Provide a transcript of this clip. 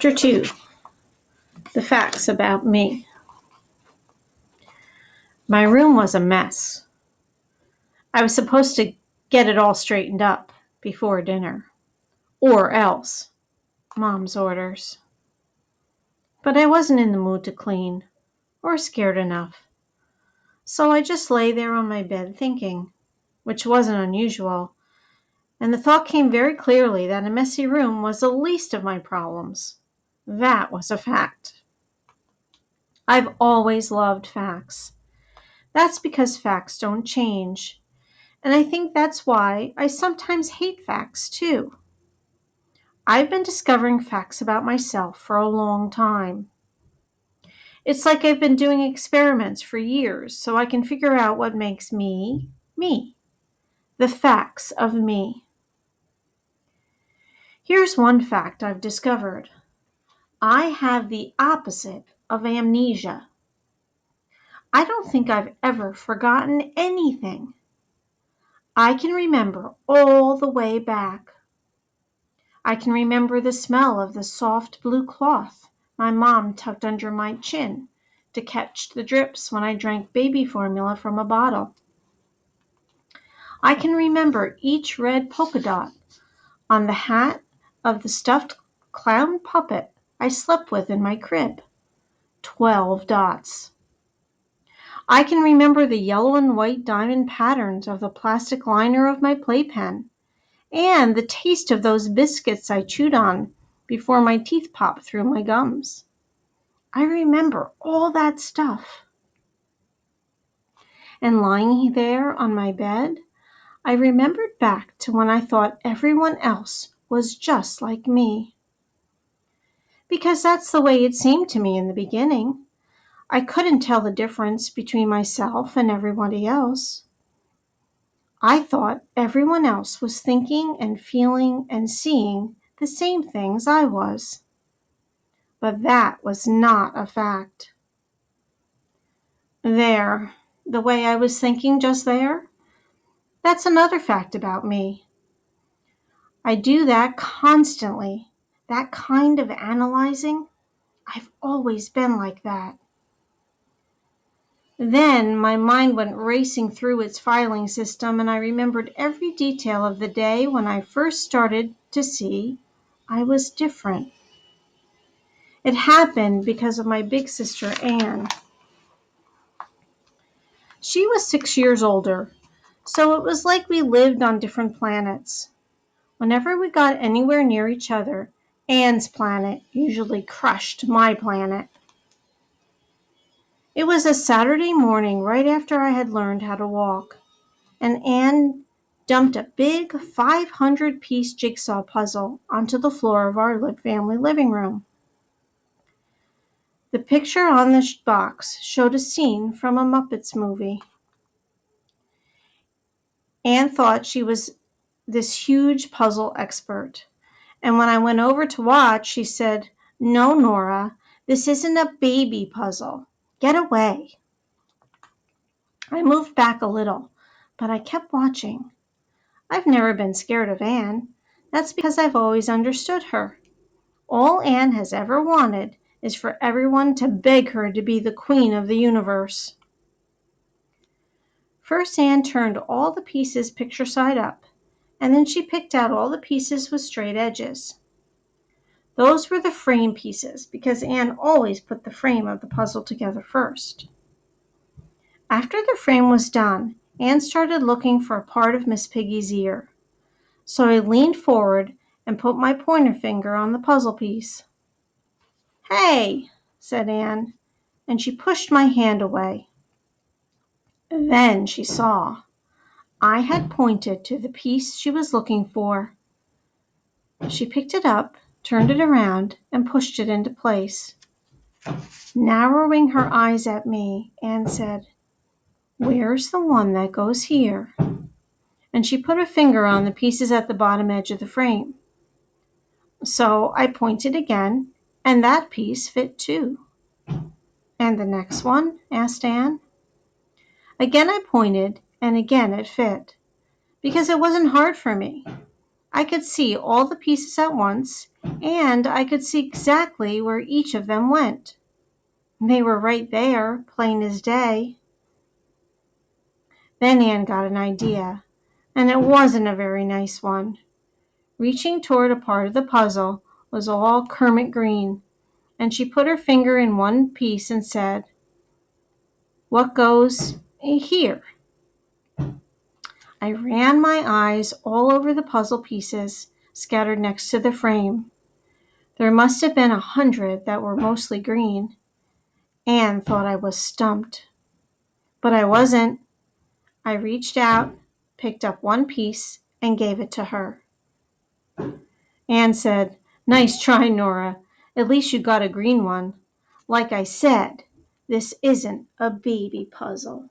Chapter 2, The Facts About Me. My room was a mess. I was supposed to get it all straightened up before dinner, or else, Mom's orders. But I wasn't in the mood to clean, or scared enough. So I just lay there on my bed thinking, which wasn't unusual, and the thought came very clearly that a messy room was the least of my problems. That was a fact. I've always loved facts. That's because facts don't change. And I think that's why I sometimes hate facts too. I've been discovering facts about myself for a long time. It's like I've been doing experiments for years so I can figure out what makes me, me. The facts of me. Here's one fact I've discovered. I have the opposite of amnesia. I don't think I've ever forgotten anything. I can remember all the way back. I can remember the smell of the soft blue cloth my mom tucked under my chin to catch the drips when I drank baby formula from a bottle. I can remember each red polka dot on the hat of the stuffed clown puppet I slept with in my crib. 12 dots. I can remember the yellow and white diamond patterns of the plastic liner of my playpen and the taste of those biscuits I chewed on before my teeth popped through my gums. I remember all that stuff. And lying there on my bed, I remembered back to when I thought everyone else was just like me. Because that's the way it seemed to me in the beginning. I couldn't tell the difference between myself and everybody else. I thought everyone else was thinking and feeling and seeing the same things I was. But that was not a fact. There, the way I was thinking just there, that's another fact about me. I do that constantly, that kind of analyzing. I've always been like that. Then my mind went racing through its filing system and I remembered every detail of the day when I first started to see I was different. It happened because of my big sister, Anne. She was 6 years older, so it was like we lived on different planets. Whenever we got anywhere near each other, Anne's planet usually crushed my planet. It was a Saturday morning right after I had learned how to walk, and Anne dumped a big 500-piece jigsaw puzzle onto the floor of our family living room. The picture on the box showed a scene from a Muppets movie. Anne thought she was this huge puzzle expert, and when I went over to watch, she said, "No, Nora, this isn't a baby puzzle. Get away." I moved back a little, but I kept watching. I've never been scared of Anne. That's because I've always understood her. All Anne has ever wanted is for everyone to beg her to be the queen of the universe. First, Anne turned all the pieces picture side up, and then she picked out all the pieces with straight edges. Those were the frame pieces, because Anne always put the frame of the puzzle together first. After the frame was done, Anne started looking for a part of Miss Piggy's ear. So I leaned forward and put my pointer finger on the puzzle piece. "Hey," said Anne, and she pushed my hand away. Then she saw. I had pointed to the piece she was looking for. She picked it up, turned it around, and pushed it into place. Narrowing her eyes at me, Anne said, "Where's the one that goes here?" And she put a finger on the pieces at the bottom edge of the frame. So I pointed again, and that piece fit too. "And the next one?" asked Anne. Again I pointed, and again it fit, because it wasn't hard for me. I could see all the pieces at once, and I could see exactly where each of them went. They were right there, plain as day. Then Anne got an idea, and it wasn't a very nice one. Reaching toward a part of the puzzle was all Kermit green, and she put her finger in one piece and said, "What goes here?" I ran my eyes all over the puzzle pieces scattered next to the frame. There must have been 100 that were mostly green. Anne thought I was stumped. But I wasn't. I reached out, picked up one piece, and gave it to her. Anne said, "Nice try, Nora. At least you got a green one. Like I said, this isn't a baby puzzle."